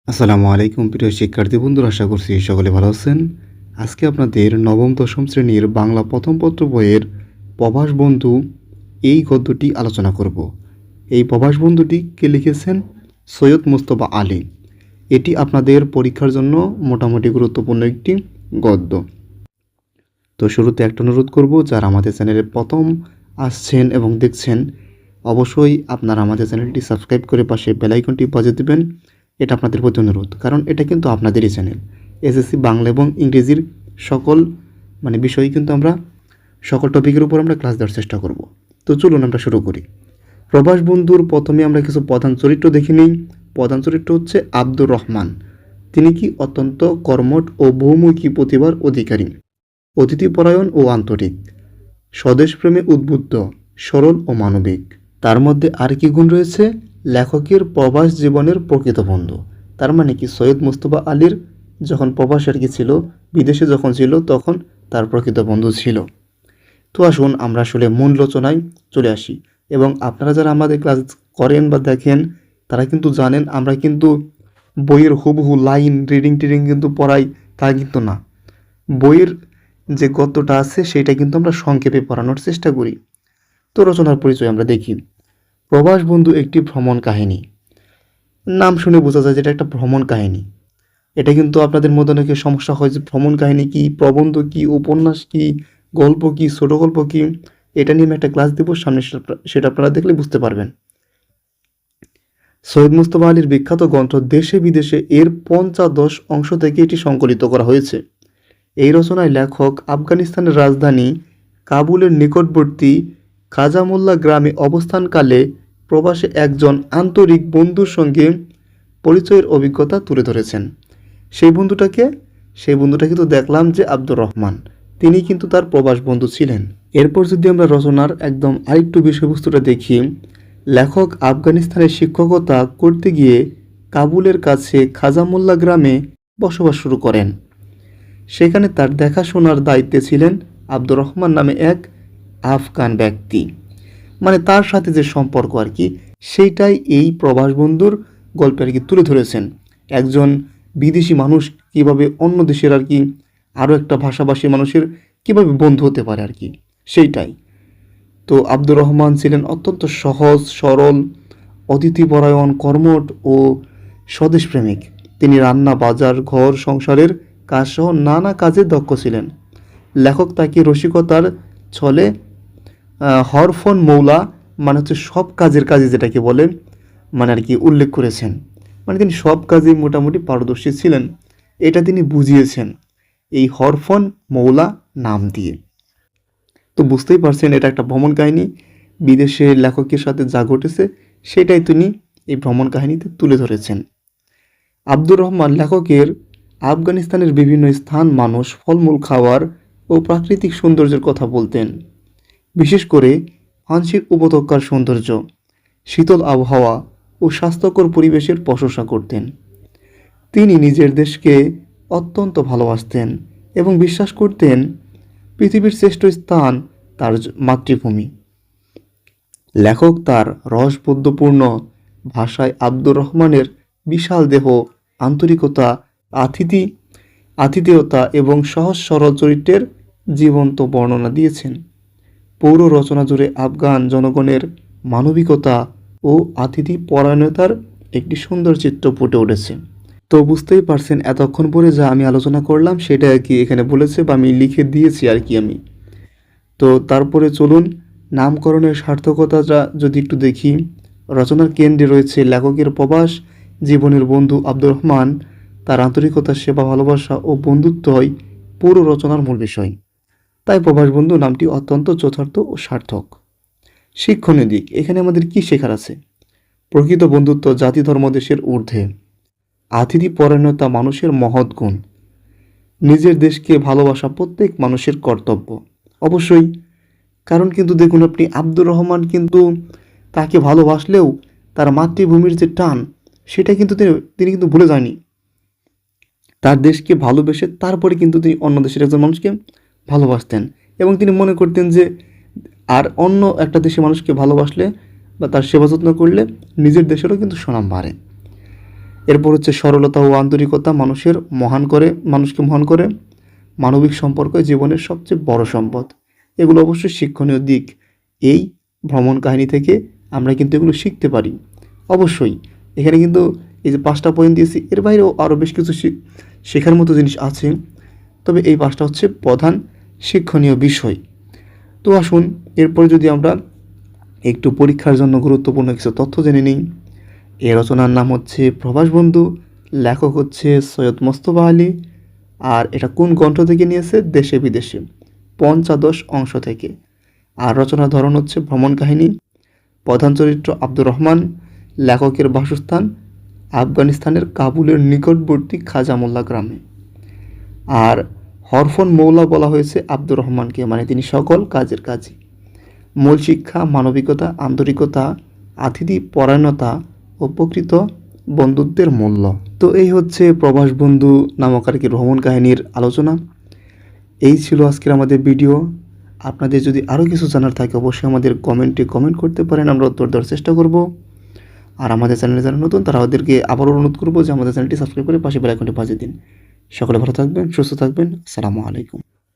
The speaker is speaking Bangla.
আসসালামু আলাইকুম প্রিয় শিক্ষার্থী বন্ধুরা, আশা করছি সকলে ভালো আছেন। আজকে আপনাদের নবম দশম শ্রেণীর বাংলা প্রথম পত্র বইয়ের প্রবাস বন্ধু এই গদ্যটি আলোচনা করব। এই প্রবাস বন্ধুটি কে লিখেছেন? সৈয়দ মুস্তফা আলী। এটি আপনাদের পরীক্ষার জন্য মোটামুটি গুরুত্বপূর্ণ একটি গদ্য। তো শুরুতে একটা অনুরোধ করব, যারা আমাদের চ্যানেলে প্রথম আসছেন এবং দেখছেন, অবশ্যই আপনারা আমাদের চ্যানেলটি সাবস্ক্রাইব করে পাশে বেল আইকনটি বাজিয়ে দেবেন। এটা আপনাদের প্রতি অনুরোধ, কারণ এটা কিন্তু আপনাদেরই চ্যানেল। এসএসসি বাংলা এবং ইংরেজির সকল বিষয়ই কিন্তু আমরা সকল টপিকের উপর আমরা ক্লাস দেওয়ার চেষ্টা করব। তো চলুন আমরা শুরু করি। প্রবাস বন্ধুর প্রথমে আমরা কিছু প্রধান চরিত্র দেখে নিই। প্রধান চরিত্র হচ্ছে আব্দুর রহমান। তিনি কি অত্যন্ত কর্মঠ ও বহুমুখী প্রতিভার অধিকারী, অতিথিপরায়ণ ও আন্তরিক, স্বদেশপ্রেমে উদ্বুদ্ধ, সরল ও মানবিক। তার মধ্যে আর কি গুণ রয়েছে? লেখকের প্রবাস জীবনের প্রকৃত বন্ধু। তার মানে কি, সৈয়দ মুস্তফা আলীর যখন প্রবাস ছিল, বিদেশে যখন ছিল, তখন তার প্রকৃত বন্ধু ছিল। তো আসুন আমরা আসলে মূল রচনায় চলে আসি। এবং আপনারা যারা আমাদের ক্লাস করেন বা দেখেন, তারা কিন্তু জানেন আমরা কিন্তু বইয়ের হুবহু লাইন রিডিং টিডিং কিন্তু পড়াই, তা কিন্তু না। বইয়ের যে গদ্যটা আছে সেটা কিন্তু আমরা সংক্ষেপে পড়ানোর চেষ্টা করি। তো রচনার পরিচয় আমরা দেখি। প্রবাস বন্ধু একটি ভ্রমণ কাহিনী। নাম শুনে বোঝা যায় যে এটা একটা ভ্রমণ কাহিনী। এটা কিন্তু আপনাদের মধ্যে অনেকে সমস্যা হয় যে ভ্রমণ কাহিনী কি, প্রবন্ধ কি, উপন্যাস কি, গল্প কি, ছোট গল্প কি। এটা নিয়ে আমি একটা ক্লাস দেবো সামনে, সেটা আপনারা দেখলে বুঝতে পারবেন। সৈয়দ মুস্তফা আলীর বিখ্যাত গ্রন্থ দেশে বিদেশে এর ৫০ অংশ থেকে এটি সংকলিত করা হয়েছে। এই রচনায় লেখক আফগানিস্তানের রাজধানী কাবুলের নিকটবর্তী খাজামুল্লা গ্রামে অবস্থানকালে প্রবাসে একজন আন্তরিক বন্ধুর সঙ্গে পরিচয়ের অভিজ্ঞতা তুলে ধরেছেন। সেই বন্ধুটাকে তো দেখলাম যে আব্দুর রহমান, তিনি কিন্তু তার প্রবাস বন্ধু ছিলেন। এরপর যদি আমরা রচনার একদম আরেকটু বিষয়বস্তুটা দেখি, লেখক আফগানিস্তানে শিক্ষকতা করতে গিয়ে কাবুলের কাছে খাজামুল্লা গ্রামে বসবাস শুরু করেন। সেখানে তার দেখাশোনার দায়িত্বে ছিলেন আব্দুর রহমান নামে এক আফগান ব্যক্তি। তার সাথে যে সম্পর্ক আর কি, সেইটাই এই প্রবাস বন্ধুর গল্পে আর কি তুলে ধরেছেন। একজন বিদেশি মানুষ কিভাবে অন্য দেশের আর কি আরও একটা ভাষাভাষী মানুষের কিভাবে বন্ধু হতে পারে আর কি, সেইটাই। তো আব্দুর রহমান ছিলেন অত্যন্ত সহজ সরল, অতিথিপরায়ণ, কর্মঠ ও স্বদেশপ্রেমিক। তিনি রান্না, বাজার, ঘর সংসারের কাজসহ নানা কাজে দক্ষ ছিলেন। লেখক তাকে রসিকতার ছলে হরফন মৌলা, হচ্ছে সব কাজের কাজে যেটাকে বলে আর কি উল্লেখ করেছেন। তিনি সব কাজেই মোটামুটি পারদর্শী ছিলেন, এটা তিনি বুঝিয়েছেন এই হরফন মৌলা নাম দিয়ে। তো বুঝতেই পারছেন এটা একটা ভ্রমণ কাহিনী। বিদেশে লেখকের সাথে যা ঘটেছে সেটাই তিনি এই ভ্রমণ কাহিনীতে তুলে ধরেছেন। আব্দুর রহমান লেখকের আফগানিস্তানের বিভিন্ন স্থান, মানুষ, ফলমূল খাওয়ার ও প্রাকৃতিক সৌন্দর্যের কথা বলতেন। বিশেষ করে পানশির উপত্যকার সৌন্দর্য, শীতল আবহাওয়া ও স্বাস্থ্যকর পরিবেশের প্রশংসা করতেন। তিনি নিজের দেশকে অত্যন্ত ভালোবাসতেন এবং বিশ্বাস করতেন পৃথিবীর শ্রেষ্ঠ স্থান তার মাতৃভূমি। লেখক তার রসবোধপূর্ণ ভাষায় আব্দুর রহমানের বিশাল দেহ, আন্তরিকতা, আতিথেয়তা এবং সহজ সরল চরিত্রের জীবন্ত বর্ণনা দিয়েছেন। পৌর রচনা জুড়ে আফগান জনগণের মানবিকতা ও আতিথি পরায়ণতার একটি সুন্দর চিত্র ফুটে উঠেছে। তো বুঝতেই পারছেন এতক্ষণ পরে যা আমি আলোচনা করলাম সেটা আর কি এখানে বলেছে বা আমি লিখে দিয়েছি আর কি আমি। তো তারপরে চলুন নামকরণের সার্থকতাটা যদি একটু দেখি। রচনার কেন্দ্রে রয়েছে লেখকের প্রবাস জীবনের বন্ধু আব্দুর রহমান। তার আন্তরিকতা, সেবা, ভালোবাসা ও বন্ধুত্বই পুরো রচনার মূল বিষয়। তাই প্রবাস বন্ধু নামটি অত্যন্ত যথার্থ ও সার্থক। শিক্ষণীয় দিক, এখানে আমাদের কি শেখার আছে? প্রকৃত বন্ধুত্ব জাতি ধর্ম দেশের ঊর্ধ্বে। আতিথি পরায়ণতা মানুষের মহৎ গুণ। নিজের দেশকে ভালোবাসা প্রত্যেক মানুষের কর্তব্য। অবশ্যই, কারণ কিন্তু দেখুন আপনি, আব্দুর রহমান কিন্তু তাকে ভালোবাসলেও তার মাতৃভূমির যে টান সেটা কিন্তু তিনি কিন্তু ভুলে যায়নি। তার দেশকে ভালোবেসে তারপরে কিন্তু তিনি অন্য দেশের একজন মানুষকে ভালোবাসতেন এবং তিনি মনে করতেন যে আর অন্য একটা দেশের মানুষকে ভালোবাসলে বা তার সেবা যত্ন করলে নিজের দেশেরও কিন্তু সুনাম বাড়ে। এরপর হচ্ছে সরলতা ও আন্তরিকতা মানুষকে মহান করে। মানবিক সম্পর্ক জীবনের সবচেয়ে বড় সম্পদ। এগুলো অবশ্যই শিক্ষণীয় দিক। এই ভ্রমণ কাহিনী থেকে আমরা কিন্তু এগুলো শিখতে পারি। অবশ্যই এখানে কিন্তু এই যে 5টা পয়েন্ট দিয়েছি, এর বাইরেও আরও বেশ কিছু শেখার মতো জিনিস আছে, তবে এই 5টা হচ্ছে প্রধান শিক্ষণীয় বিষয়। তো আসুন এরপরে যদি আমরা একটু পরীক্ষার জন্য গুরুত্বপূর্ণ কিছু তথ্য জেনে নিই। এই রচনার নাম হচ্ছে প্রবাস বন্ধু, লেখক হচ্ছে সৈয়দ মোস্তফা আলী। আর এটা কোন গ্রন্থ থেকে নিয়েছে? দেশে বিদেশে, পঞ্চদশ অংশ থেকে। আর রচনার ধরন হচ্ছে ভ্রমণ কাহিনী। প্রধান চরিত্র আব্দুর রহমান। লেখকের বাসস্থান আফগানিস্তানের কাবুলের নিকটবর্তী খাজা মোল্লা গ্রামে। আর হরফন মৌলা বলা হয়েছে আব্দুর রহমানকে, মানে তিনি সকল কাজের কাজী। মূল শিক্ষা মানবিকতা, আন্তরিকতা, আতিথি পরায়ণতা ও প্রকৃত বন্ধুত্বের মূল্য। তো এই হচ্ছে প্রবাস বন্ধু নামক আর কি ভ্রমণ কাহিনীর আলোচনা। এই ছিল আজকের আমাদের ভিডিও। আপনাদের যদি আরও কিছু জানার থাকে অবশ্যই আমাদের কমেন্টে কমেন্ট করতে পারেন, আমরা উত্তর দেওয়ার চেষ্টা করব। আর আমাদের চ্যানেলে যারা নতুন তারা ওদেরকে আবারও অনুরোধ করবো যে আমাদের চ্যানেলটি সাবস্ক্রাইব করে পাশে বেল আইকনটি বাজিয়ে দিন। সকলে ভালো থাকবেন, সুস্থ থাকবেন। আসসালামু আলাইকুম।